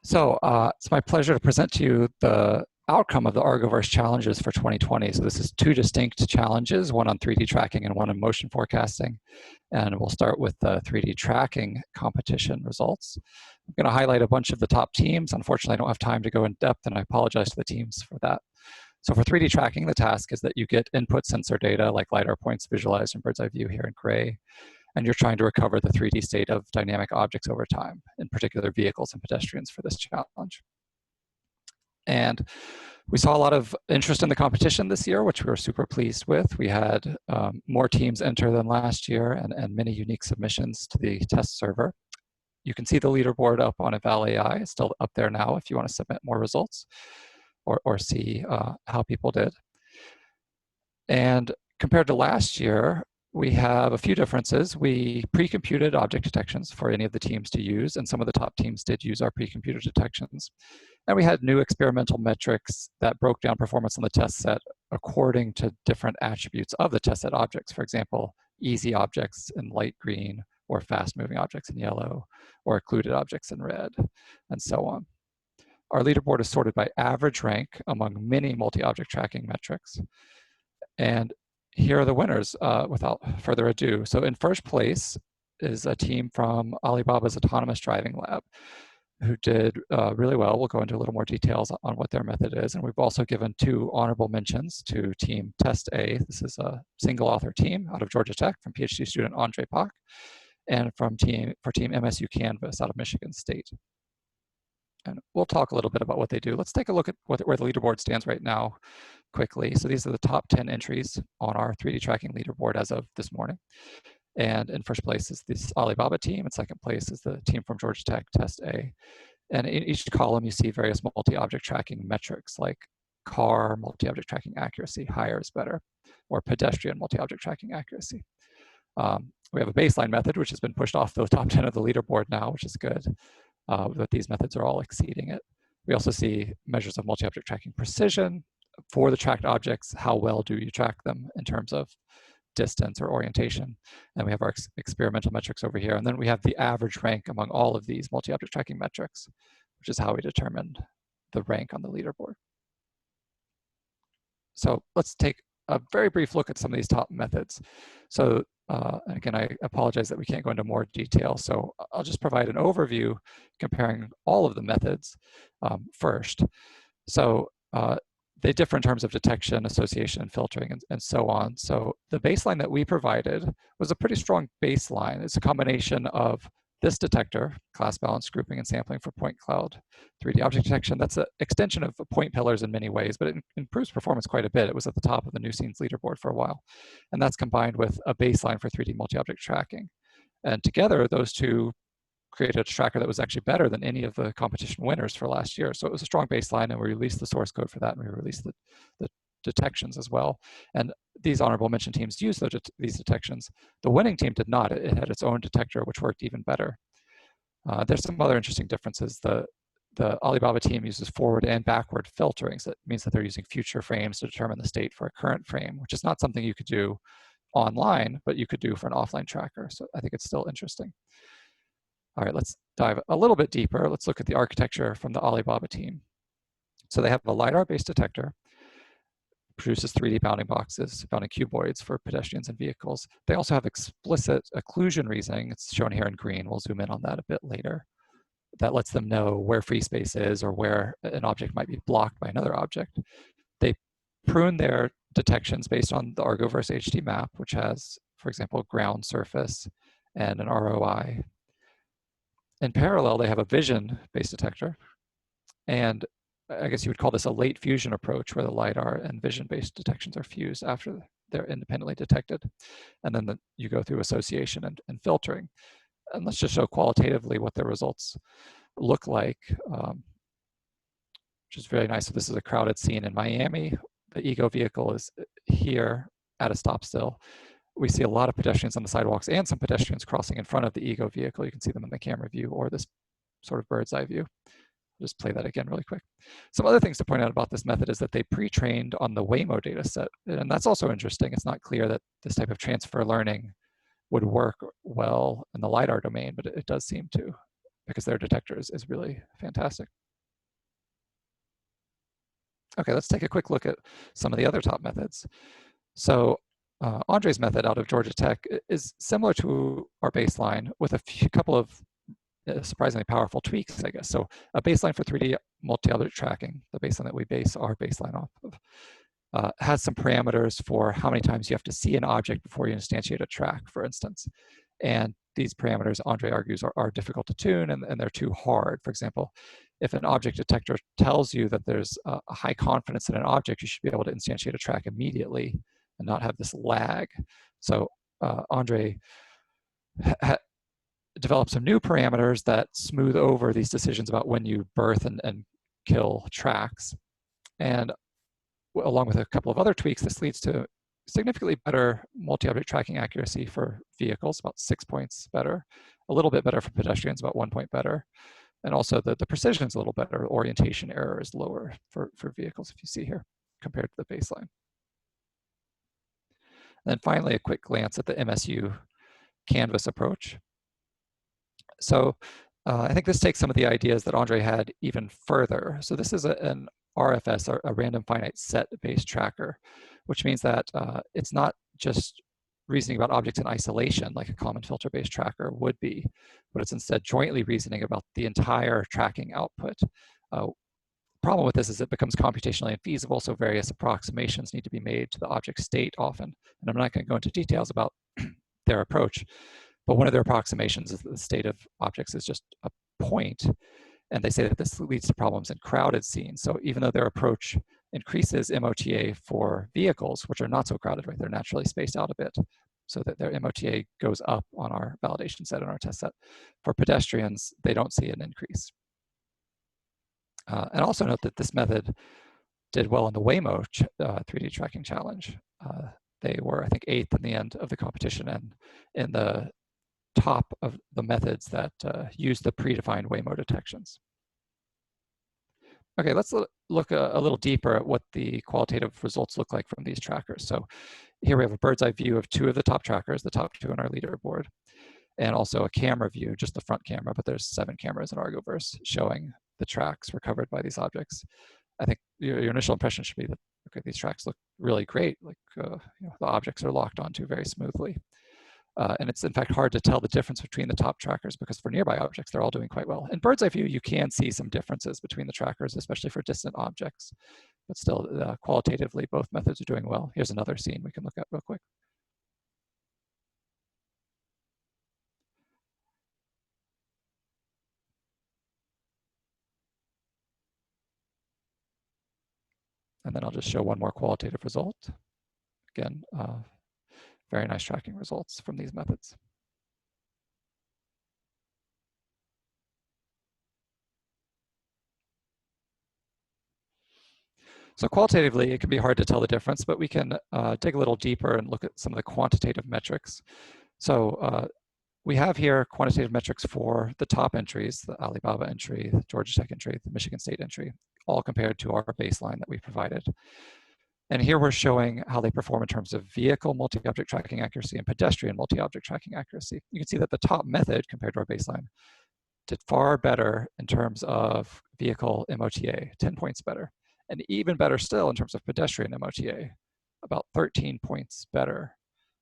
It's my pleasure to present to you the outcome of the Argoverse challenges for 2020. So this is two distinct challenges, one on 3D tracking and one on motion forecasting. And we'll start with the 3D tracking competition results. I'm going to highlight a bunch of the top teams. Unfortunately, I don't have time to go in depth, and I apologize to the teams for that. So for 3D tracking, the task is that you get input sensor data like LiDAR points visualized in bird's eye view here in gray, and you're trying to recover the 3D state of dynamic objects over time, in particular vehicles and pedestrians for this challenge. And we saw a lot of interest in the competition this year, which we were super pleased with. We had more teams enter than last year and many unique submissions to the test server. You can see the leaderboard up on Eval AI. It's still up there now if you want to submit more results or see how people did. And compared to last year, we have a few differences. We pre-computed object detections for any of the teams to use, and some of the top teams did use our pre-computed detections. And we had new experimental metrics that broke down performance on the test set according to different attributes of the test set objects. For example, easy objects in light green, or fast-moving objects in yellow, or occluded objects in red, and so on. Our leaderboard is sorted by average rank among many multi-object tracking metrics. And here are the winners without further ado. So in first place is a team from Alibaba's Autonomous Driving Lab who did really well. We'll go into a little more details on what their method is. And we've also given two honorable mentions to Team Test A. This is a single author team out of Georgia Tech from PhD student Andre Pak, and for Team MSU Canvas out of Michigan State. And we'll talk a little bit about what they do. Let's take a look at where the leaderboard stands right now quickly. So these are the top 10 entries on our 3D tracking leaderboard as of this morning. And in first place is this Alibaba team. In second place is the team from Georgia Tech, Test A. And in each column, you see various multi-object tracking metrics like car multi-object tracking accuracy, higher is better, or pedestrian multi-object tracking accuracy. We have a baseline method, which has been pushed off the top 10 of the leaderboard now, which is good. But these methods are all exceeding it. We also see measures of multi-object tracking precision for the tracked objects. How well do you track them in terms of distance or orientation? And we have our experimental metrics over here. And then we have the average rank among all of these multi-object tracking metrics, which is how we determined the rank on the leaderboard. So let's take a very brief look at some of these top methods. So again, I apologize that we can't go into more detail, so I'll just provide an overview comparing all of the methods first. So they differ in terms of detection, association, and filtering, and so on. So the baseline that we provided was a pretty strong baseline. It's a combination of this detector, class balance, grouping, and sampling for point cloud 3D object detection. That's an extension of point pillars in many ways, but it improves performance quite a bit. It was at the top of the new scenes leaderboard for a while. And that's combined with a baseline for 3D multi-object tracking. And together, those two created a tracker that was actually better than any of the competition winners for last year. So it was a strong baseline, and we released the source code for that, and we released the detections as well. And these honorable mention teams used these detections. The winning team did not. It had its own detector, which worked even better. There's some other interesting differences. The Alibaba team uses forward and backward filtering. So that means that they're using future frames to determine the state for a current frame, which is not something you could do online, but you could do for an offline tracker. So I think it's still interesting. All right, let's dive a little bit deeper. Let's look at the architecture from the Alibaba team. So they have a LiDAR-based detector, produces 3D bounding boxes, bounding cuboids for pedestrians and vehicles. They also have explicit occlusion reasoning. It's shown here in green. We'll zoom in on that a bit later. That lets them know where free space is or where an object might be blocked by another object. They prune their detections based on the Argoverse HD map, which has, for example, ground surface and an ROI. In parallel, they have a vision-based detector, and I guess you would call this a late fusion approach, where the LiDAR and vision-based detections are fused after they're independently detected. And then you go through association and filtering. And let's just show qualitatively what the results look like, which is very nice. So this is a crowded scene in Miami. The Ego vehicle is here at a stop still. We see a lot of pedestrians on the sidewalks and some pedestrians crossing in front of the Ego vehicle. You can see them in the camera view or this sort of bird's eye view. Just play that again really quick. Some other things to point out about this method is that they pre-trained on the Waymo data set. And that's also interesting. It's not clear that this type of transfer learning would work well in the LiDAR domain, but it does seem to. because their detector is really fantastic. Okay, let's take a quick look at some of the other top methods. So Andre's method out of Georgia Tech is similar to our baseline with a couple of surprisingly powerful tweaks, I guess. So a baseline for 3D multi-object tracking, the baseline that we base our baseline off of, has some parameters for how many times you have to see an object before you instantiate a track, for instance. And these parameters, Andre argues, are difficult to tune and they're too hard. For example, if an object detector tells you that there's a high confidence in an object, you should be able to instantiate a track immediately and not have this lag. So Andre developed some new parameters that smooth over these decisions about when you birth and kill tracks. And along with a couple of other tweaks, this leads to significantly better multi-object tracking accuracy for vehicles, about 6 points better, a little bit better for pedestrians, about 1 point better. And also the precision is a little better. Orientation error is lower for vehicles, if you see here, compared to the baseline. And then finally, a quick glance at the MSU canvas approach. So I think this takes some of the ideas that Andre had even further. So this is an RFS, a random finite set-based tracker, which means that it's not just reasoning about objects in isolation like a common filter-based tracker would be, but it's instead jointly reasoning about the entire tracking output. Problem with this is it becomes computationally infeasible, so various approximations need to be made to the object state often. And I'm not going to go into details about their approach, but one of their approximations is that the state of objects is just a point, and they say that this leads to problems in crowded scenes. So even though their approach increases MOTA for vehicles, which are not so crowded, right? They're naturally spaced out a bit, so that their MOTA goes up on our validation set and our test set. For pedestrians, they don't see an increase. And also note that this method did well in the Waymo 3D tracking challenge. They were, I think, 8th in the end of the competition and in the top of the methods that use the predefined Waymo detections. Okay, let's look a little deeper at what the qualitative results look like from these trackers. So here we have a bird's eye view of 2 of the top trackers, the top 2 on our leaderboard, and also a camera view, just the front camera, but there's 7 cameras in Argoverse showing the tracks recovered by these objects. I think your initial impression should be that, okay, these tracks look really great, like you know, the objects are locked onto very smoothly. And it's in fact hard to tell the difference between the top trackers because for nearby objects, they're all doing quite well. In bird's eye view, you can see some differences between the trackers, especially for distant objects. But still, qualitatively, both methods are doing well. Here's another scene we can look at real quick. And then I'll just show one more qualitative result. Again, very nice tracking results from these methods. So qualitatively, it can be hard to tell the difference, but we can dig a little deeper and look at some of the quantitative metrics. So we have here quantitative metrics for the top entries, the Alibaba entry, the Georgia Tech entry, the Michigan State entry, all compared to our baseline that we provided. And here we're showing how they perform in terms of vehicle multi-object tracking accuracy and pedestrian multi-object tracking accuracy. You can see that the top method compared to our baseline did far better in terms of vehicle MOTA, 10 points better. And even better still in terms of pedestrian MOTA, about 13 points better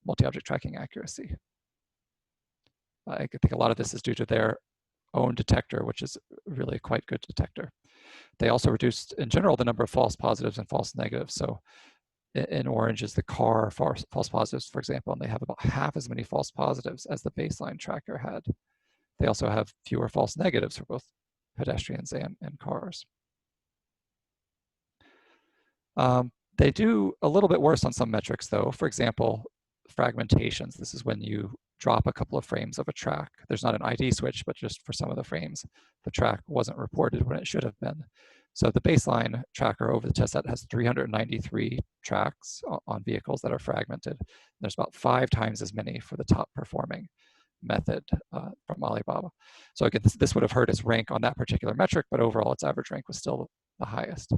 multi-object tracking accuracy. I think a lot of this is due to their own detector, which is really a quite good detector. They also reduced, in general, the number of false positives and false negatives. So in orange is the car false positives, for example, and they have about half as many false positives as the baseline tracker had. They also have fewer false negatives for both pedestrians and cars. They do a little bit worse on some metrics, though. For example, fragmentations. This is when you drop a couple of frames of a track. There's not an ID switch, but just for some of the frames, the track wasn't reported when it should have been. So the baseline tracker over the test set has 393 tracks on vehicles that are fragmented. There's about 5 times as many for the top performing method from Alibaba. So again, this would have hurt its rank on that particular metric, but overall its average rank was still the highest.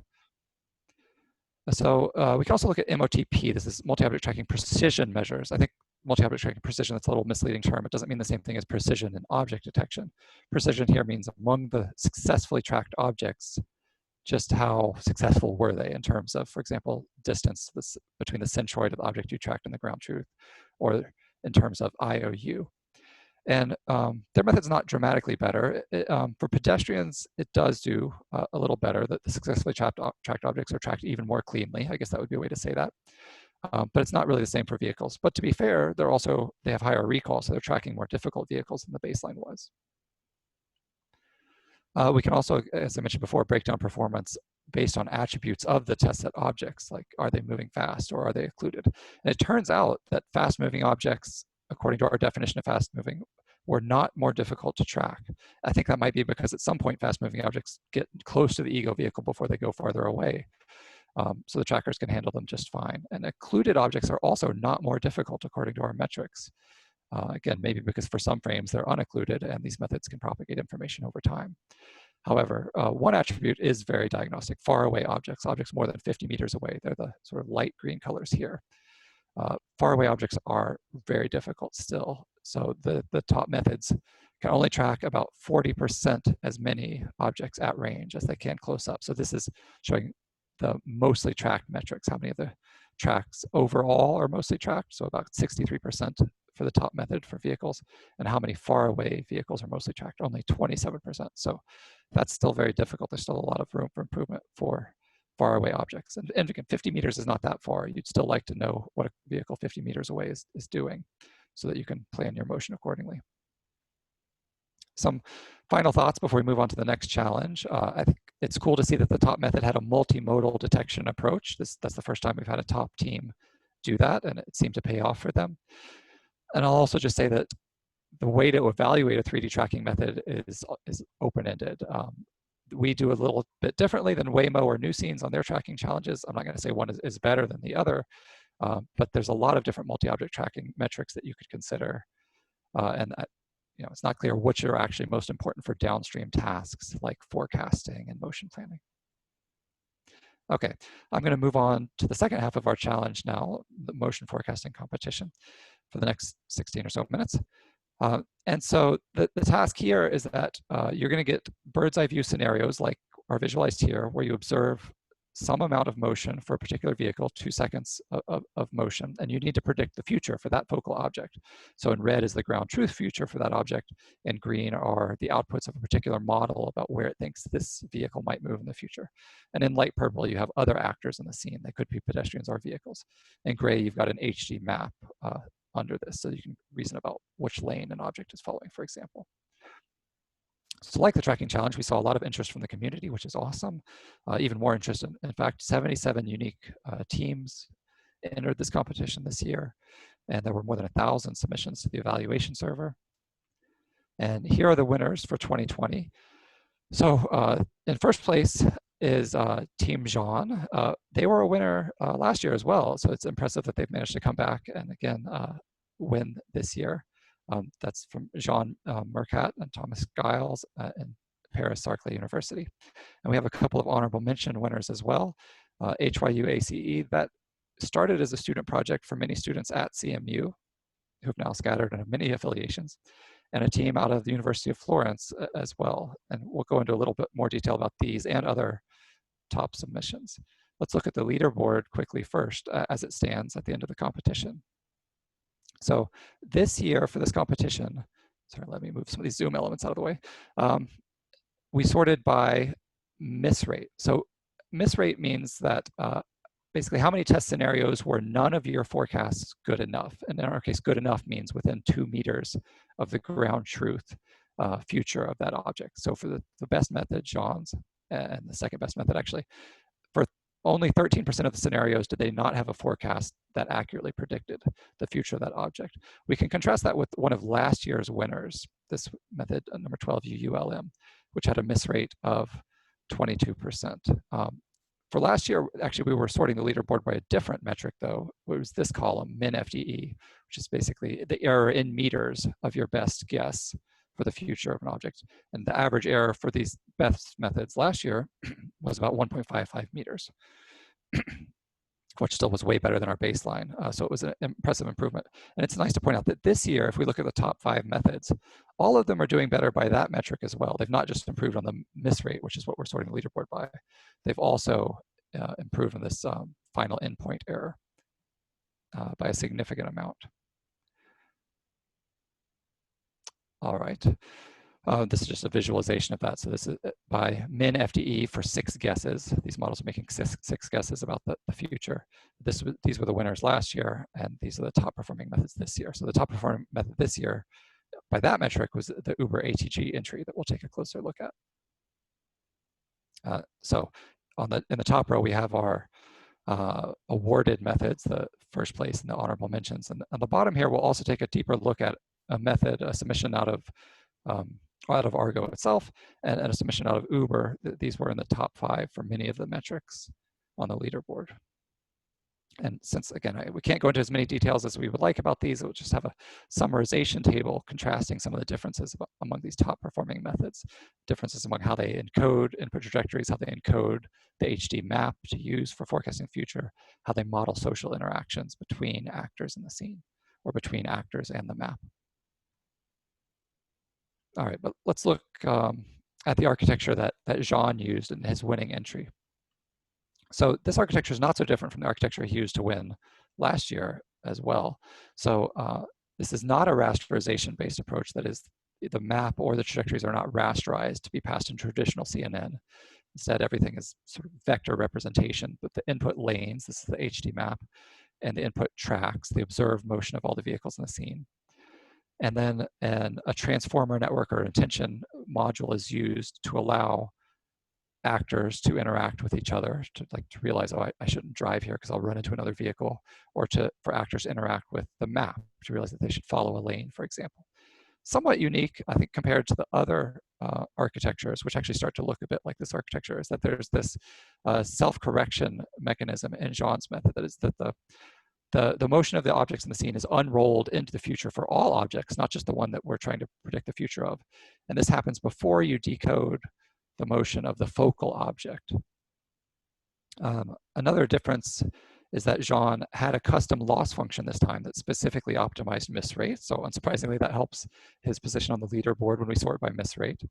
So we can also look at MOTP. This is multi-object tracking precision measures. I think multi-object tracking precision, that's a little misleading term. It doesn't mean the same thing as precision in object detection. Precision here means among the successfully tracked objects, just how successful were they in terms of, for example, distance between the centroid of the object you tracked and the ground truth, or in terms of IOU. And their method's not dramatically better. For pedestrians, it does do a little better, that the successfully tracked objects are tracked even more cleanly. I guess that would be a way to say that. But it's not really the same for vehicles. But to be fair, they have higher recall, so they're tracking more difficult vehicles than the baseline was. We can also, as I mentioned before, break down performance based on attributes of the test set objects, like are they moving fast or are they occluded? And it turns out that fast-moving objects, according to our definition of fast-moving, were not more difficult to track. I think that might be because at some point fast-moving objects get close to the ego vehicle before they go farther away. So the trackers can handle them just fine. And occluded objects are also not more difficult according to our metrics. Again, maybe because for some frames they're unoccluded and these methods can propagate information over time. However, one attribute is very diagnostic: far away objects, objects more than 50 meters away. They're the sort of light green colors here. Far away objects are very difficult still. So the top methods can only track about 40% as many objects at range as they can close up. So this is showing the mostly tracked metrics, how many of the tracks overall are mostly tracked. So about 63% for the top method for vehicles, and how many far away vehicles are mostly tracked, only 27%. So that's still very difficult. There's still a lot of room for improvement for far away objects. And again, 50 meters is not that far. You'd still like to know what a vehicle 50 meters away is doing so that you can plan your motion accordingly. Some final thoughts before we move on to the next challenge. I think it's cool to see that the top method had a multimodal detection approach. That's the first time we've had a top team do that, and it seemed to pay off for them. And I'll also just say that the way to evaluate a 3D tracking method is open-ended. We do a little bit differently than Waymo or New Scenes on their tracking challenges. I'm not going to say one is better than the other, but there's a lot of different multi-object tracking metrics that you could consider. It's not clear which are actually most important for downstream tasks like forecasting and motion planning. Okay, I'm going to move on to the second half of our challenge now, the motion forecasting competition, for the next 16 or so minutes. And so the task here is that you're going to get bird's eye view scenarios like are visualized here, where you observe some amount of motion for a particular vehicle, 2 seconds of motion, and you need to predict the future for that focal object. So in red is the ground truth future for that object, and green are the outputs of a particular model about where it thinks this vehicle might move in the future. And in light purple, you have other actors in the scene. They could be pedestrians or vehicles. In gray, you've got an HD map under this, so you can reason about which lane an object is following, for example. So like the tracking challenge, we saw a lot of interest from the community, which is awesome. Even more interest, in fact, 77 unique teams entered this competition this year, and there were more than 1,000 submissions to the evaluation server. And here are the winners for 2020. So in first place is Team Jean. They were a winner last year as well, so it's impressive that they've managed to come back and again win this year. That's from Jean Mercat and Thomas Giles in Paris Sarclay University. And we have a couple of honorable mention winners as well. HYU ACE, that started as a student project for many students at CMU, who've now scattered and have many affiliations, and a team out of the University of Florence as well. And we'll go into a little bit more detail about these and other top submissions. Let's look at the leaderboard quickly first as it stands at the end of the competition. So this year for this competition, sorry, let me move some of these Zoom elements out of the way. We sorted by miss rate. So miss rate means that basically how many test scenarios were none of your forecasts good enough? And in our case, good enough means within 2 meters of the ground truth future of that object. So for the best method, Jean's, and the second best method actually, for only 13% of the scenarios did they not have a forecast that accurately predicted the future of that object. We can contrast that with one of last year's winners, this method number 12, UULM, which had a miss rate of 22%. For last year, actually, we were sorting the leaderboard by a different metric, though. It was this column, min FDE, which is basically the error in meters of your best guess for the future of an object. And the average error for these best methods last year was about 1.55 meters. which still was way better than our baseline. So it was an impressive improvement. And it's nice to point out that this year, if we look at the top 5 methods, all of them are doing better by that metric as well. They've not just improved on the miss rate, which is what we're sorting the leaderboard by. They've also improved on this final endpoint error by a significant amount. All right. This is just a visualization of that. So this is by min FDE for 6 guesses. These models are making six guesses about the future. These were the winners last year, and these are the top performing methods this year. So the top performing method this year, by that metric, was the Uber ATG entry that we'll take a closer look at. So in the top row, we have our awarded methods, the first place and the honorable mentions. And on the bottom here, we'll also take a deeper look at a method, a submission out of Argo itself, and a submission out of Uber. These were in the top 5 for many of the metrics on the leaderboard. And since, again, we can't go into as many details as we would like about these, we'll just have a summarization table contrasting some of the differences among these top performing methods, differences among how they encode input trajectories, how they encode the HD map to use for forecasting the future, how they model social interactions between actors in the scene or between actors and the map. All right, but let's look at the architecture that Jean used in his winning entry. So this architecture is not so different from the architecture he used to win last year as well. So this is not a rasterization-based approach. That is, the map or the trajectories are not rasterized to be passed in traditional CNN. Instead, everything is sort of vector representation, but the input lanes, this is the HD map, and the input tracks, the observed motion of all the vehicles in the scene. And then a transformer network or attention module is used to allow actors to interact with each other, to realize, oh, I shouldn't drive here because I'll run into another vehicle, or for actors to interact with the map to realize that they should follow a lane, for example. Somewhat unique, I think, compared to the other architectures, which actually start to look a bit like this architecture, is that there's this self-correction mechanism in Jean's method. That is that the motion of the objects in the scene is unrolled into the future for all objects, not just the one that we're trying to predict the future of. And this happens before you decode the motion of the focal object. Another difference is that Jean had a custom loss function this time that specifically optimized miss rate. So unsurprisingly, that helps his position on the leaderboard when we sort by miss rate.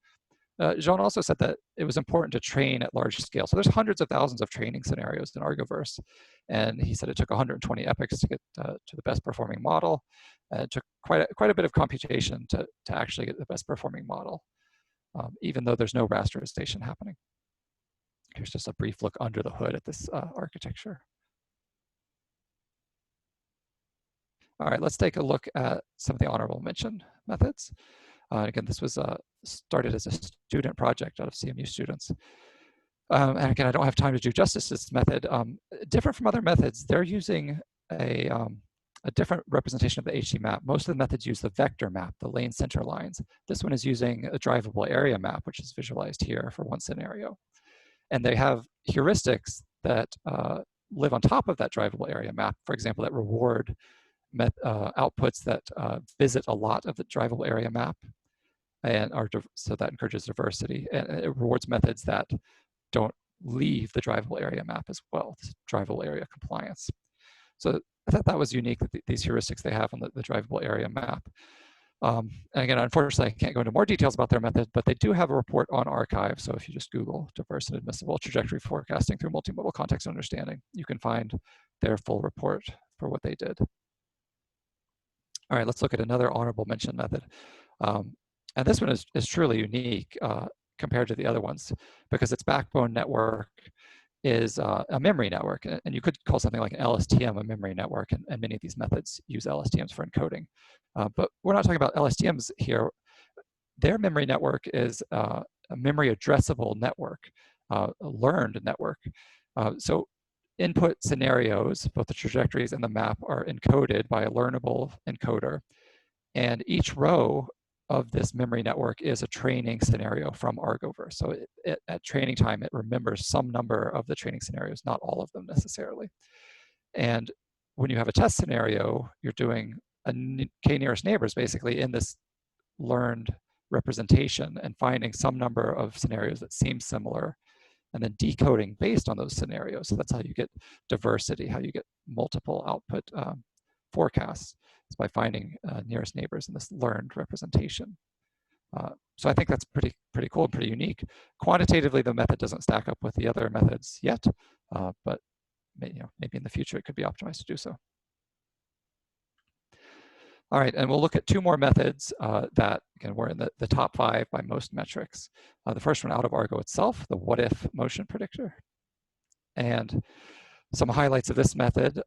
Jean also said that it was important to train at large scale. So there's hundreds of thousands of training scenarios in Argoverse. And he said it took 120 epochs to get to the best performing model. It took quite a bit of computation to actually get the best performing model, even though there's no rasterization happening. Here's just a brief look under the hood at this architecture. All right, let's take a look at some of the honorable mention methods. Again, this was started as a student project out of CMU students. And again, I don't have time to do justice to this method. Different from other methods, they're using a different representation of the HD map. Most of the methods use the vector map, the lane center lines. This one is using a drivable area map, which is visualized here for one scenario. And they have heuristics that live on top of that drivable area map, for example, that reward outputs that visit a lot of the drivable area map, and so that encourages diversity. And it rewards methods that don't leave the drivable area map as well, this drivable area compliance. So I thought that was unique, that these heuristics they have on the drivable area map. And again, unfortunately, I can't go into more details about their method, but they do have a report on arXiv. So if you just Google diverse and admissible trajectory forecasting through multimodal context understanding, you can find their full report for what they did. All right, let's look at another honorable mention method. And this one is truly unique compared to the other ones, because its backbone network is a memory network. And you could call something like an LSTM a memory network, and many of these methods use LSTMs for encoding. But we're not talking about LSTMs here. Their memory network is a memory addressable network, a learned network. So input scenarios, both the trajectories and the map, are encoded by a learnable encoder. And each row of this memory network is a training scenario from Argoverse. So at training time, it remembers some number of the training scenarios, not all of them necessarily. And when you have a test scenario, you're doing a k-nearest neighbors basically in this learned representation and finding some number of scenarios that seem similar and then decoding based on those scenarios. So that's how you get diversity, how you get multiple output forecasts, is by finding nearest neighbors in this learned representation. So I think that's pretty cool and pretty unique. Quantitatively, the method doesn't stack up with the other methods yet, but maybe in the future it could be optimized to do so. All right, and we'll look at two more methods that, again, were in the top 5 by most metrics. The first one out of Argo itself, the Whatif motion predictor. And some highlights of this method,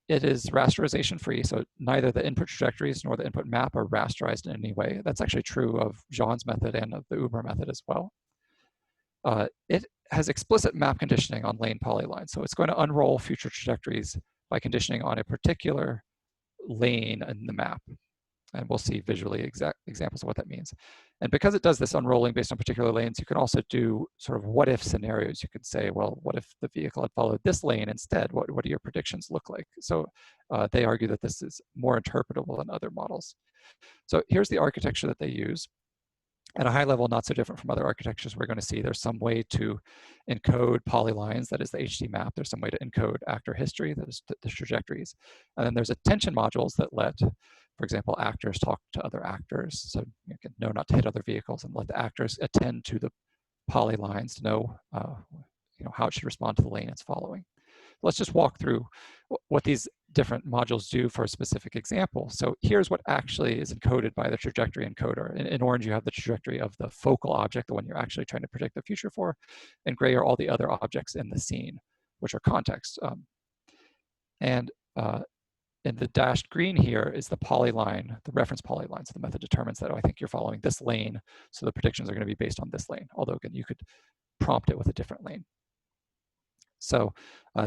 it is rasterization free, so neither the input trajectories nor the input map are rasterized in any way. That's actually true of Jean's method and of the Uber method as well. It has explicit map conditioning on lane polylines, so it's going to unroll future trajectories by conditioning on a particular lane in the map. And we'll see visually examples of what that means. And because it does this unrolling based on particular lanes, you can also do sort of what if scenarios. You could say, well, what if the vehicle had followed this lane instead? What do your predictions look like? So they argue that this is more interpretable than other models. So here's the architecture that they use. At a high level, not so different from other architectures we're going to see. There's some way to encode polylines, that is the HD map. There's some way to encode actor history, that is the trajectories. And then there's attention modules that let, for example, actors talk to other actors. So you can know not to hit other vehicles and let the actors attend to the polylines to know, how it should respond to the lane it's following. Let's just walk through what these different modules do for a specific example. So here's what actually is encoded by the trajectory encoder. In orange, you have the trajectory of the focal object, the one you're actually trying to predict the future for. In gray are all the other objects in the scene, which are context. In the dashed green here is the polyline, the reference polyline. So the method determines that, oh, I think you're following this lane, so the predictions are going to be based on this lane. Although, again, you could prompt it with a different lane. So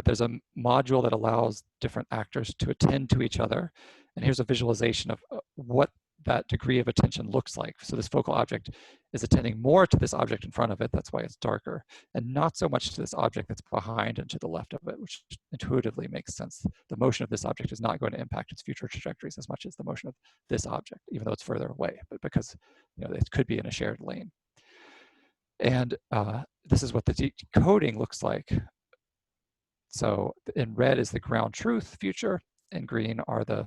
there's a module that allows different actors to attend to each other. And here's a visualization of what that degree of attention looks like. So this focal object is attending more to this object in front of it, that's why it's darker, and not so much to this object that's behind and to the left of it, which intuitively makes sense. The motion of this object is not going to impact its future trajectories as much as the motion of this object, even though it's further away, but because it could be in a shared lane. And this is what the decoding looks like. So in red is the ground truth future, and green are the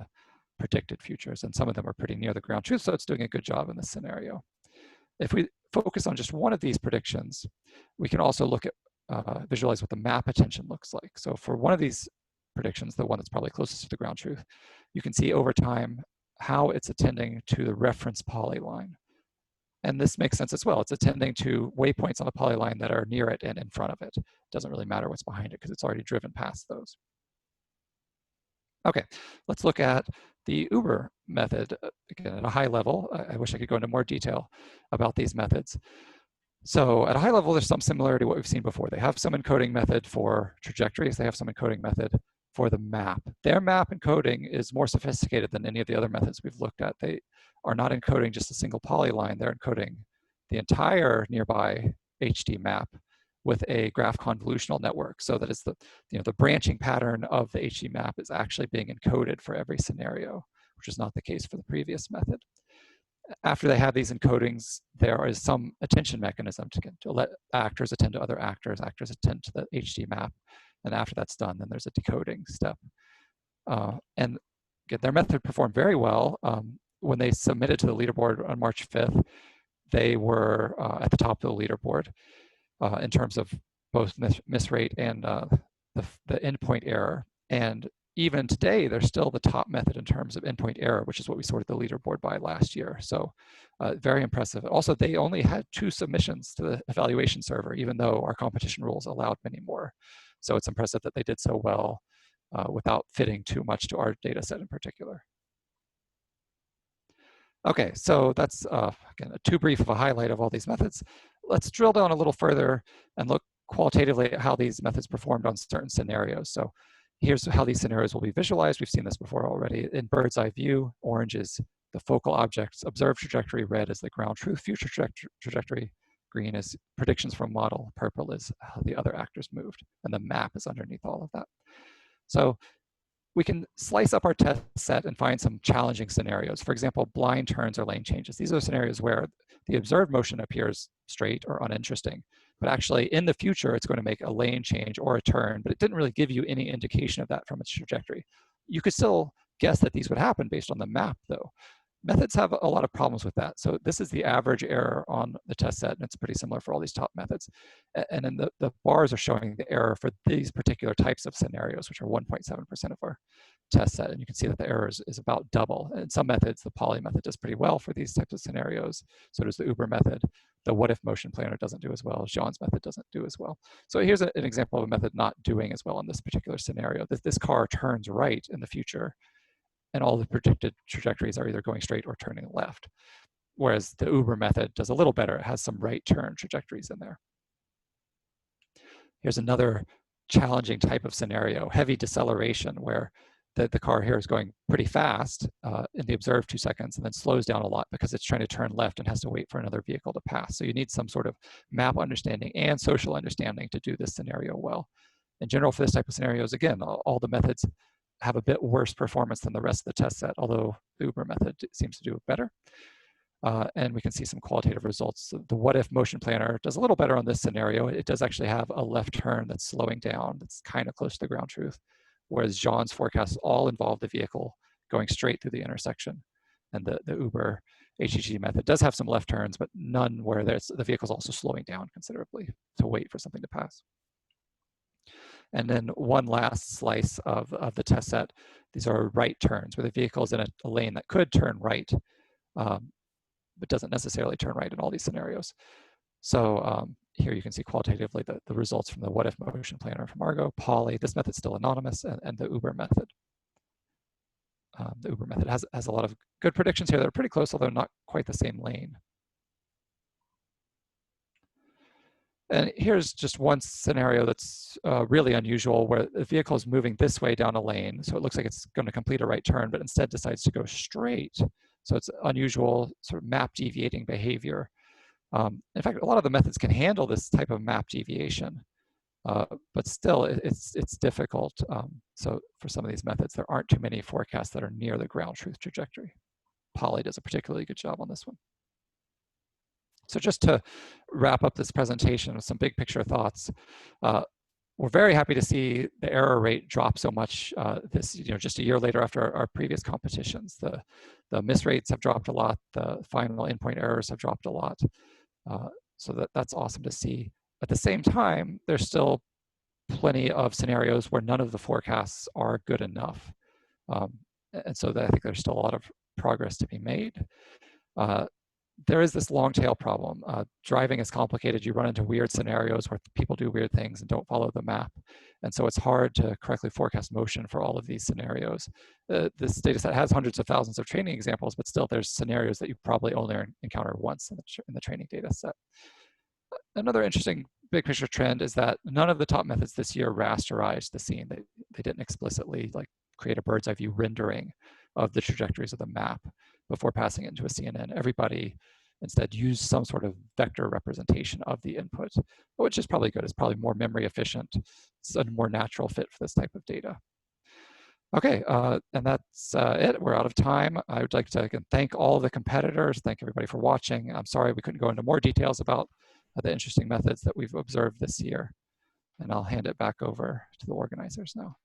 predicted futures. And some of them are pretty near the ground truth, so it's doing a good job in this scenario. If we focus on just one of these predictions, we can also look at, visualize what the map attention looks like. So for one of these predictions, the one that's probably closest to the ground truth, you can see over time how it's attending to the reference polyline. And this makes sense as well. It's attending to waypoints on the polyline that are near it and in front of it. It doesn't really matter what's behind it because it's already driven past those. Okay, let's look at the Uber method, again, at a high level. I wish I could go into more detail about these methods. So at a high level, there's some similarity to what we've seen before. They have some encoding method for trajectories. They have some encoding method for the map. Their map encoding is more sophisticated than any of the other methods we've looked at. They are not encoding just a single polyline. They're encoding the entire nearby HD map with a graph convolutional network, so that it's the branching pattern of the HD map is actually being encoded for every scenario, which is not the case for the previous method. After they have these encodings, there is some attention mechanism to let actors attend to other actors attend to the HD map, and after that's done, then there's a decoding step. And their method performed very well. When they submitted to the leaderboard on March 5th, they were at the top of the leaderboard in terms of both miss rate and the endpoint error. And even today, they're still the top method in terms of endpoint error, which is what we sorted the leaderboard by last year. So very impressive. Also, they only had 2 submissions to the evaluation server, even though our competition rules allowed many more. So it's impressive that they did so well without fitting too much to our data set in particular. Okay, so that's, again, too brief of a highlight of all these methods. Let's drill down a little further and look qualitatively at how these methods performed on certain scenarios. So here's how these scenarios will be visualized. We've seen this before already. In bird's eye view, orange is the focal object's observed trajectory, red is the ground truth future trajectory, green is predictions from model, purple is how the other actors moved, and the map is underneath all of that. So we can slice up our test set and find some challenging scenarios. For example, blind turns or lane changes. These are scenarios where the observed motion appears straight or uninteresting, but actually in the future, it's going to make a lane change or a turn, but it didn't really give you any indication of that from its trajectory. You could still guess that these would happen based on the map, though. Methods have a lot of problems with that. So this is the average error on the test set, and it's pretty similar for all these top methods. And then the bars are showing the error for these particular types of scenarios, which are 1.7% of our test set. And you can see that the error is about double. In some methods, the poly method does pretty well for these types of scenarios. So does the Uber method. The Whatif motion planner doesn't do as well. Jean's method doesn't do as well. So here's an example of a method not doing as well in this particular scenario. This car turns right in the future, and all the predicted trajectories are either going straight or turning left. Whereas the Uber method does a little better. It has some right turn trajectories in there. Here's another challenging type of scenario, heavy deceleration, where the car here is going pretty fast in the observed 2 seconds and then slows down a lot because it's trying to turn left and has to wait for another vehicle to pass. So you need some sort of map understanding and social understanding to do this scenario well. In general, for this type of scenarios, again, all the methods have a bit worse performance than the rest of the test set, although the Uber method seems to do it better. And we can see some qualitative results. So the Whatif motion planner does a little better on this scenario. It does actually have a left turn that's slowing down, that's kind of close to the ground truth, whereas Jean's forecasts all involve the vehicle going straight through the intersection. And the Uber HEG method does have some left turns, but none where the vehicle's also slowing down considerably to wait for something to pass. And then one last slice of the test set. These are right turns, where the vehicle is in a lane that could turn right, but doesn't necessarily turn right in all these scenarios. So here you can see qualitatively the results from the Whatif motion planner from Argo, Poly. This method's still anonymous, and the Uber method. The Uber method has a lot of good predictions here that are pretty close, although not quite the same lane. And here's just one scenario that's really unusual, where the vehicle is moving this way down a lane. So it looks like it's going to complete a right turn, but instead decides to go straight. So it's unusual sort of map deviating behavior. In fact, a lot of the methods can handle this type of map deviation, but still it's difficult. So for some of these methods, there aren't too many forecasts that are near the ground truth trajectory. Poly does a particularly good job on this one. So just to wrap up this presentation with some big picture thoughts, we're very happy to see the error rate drop so much just a year later after our previous competitions. The miss rates have dropped a lot. The final endpoint errors have dropped a lot. So that's awesome to see. At the same time, there's still plenty of scenarios where none of the forecasts are good enough. And so I think there's still a lot of progress to be made. There is this long tail problem. Driving is complicated. You run into weird scenarios where people do weird things and don't follow the map. And so it's hard to correctly forecast motion for all of these scenarios. This data set has hundreds of thousands of training examples, but still there's scenarios that you probably only encounter once in the training data set. Another interesting big picture trend is that none of the top methods this year rasterized the scene. They didn't explicitly create a bird's eye view rendering of the trajectories of the map before passing it into a CNN. Everybody instead used some sort of vector representation of the input, which is probably good. It's probably more memory efficient. It's a more natural fit for this type of data. Okay, and that's it. We're out of time. I would like to again thank all the competitors, thank everybody for watching. I'm sorry we couldn't go into more details about the interesting methods that we've observed this year. And I'll hand it back over to the organizers now.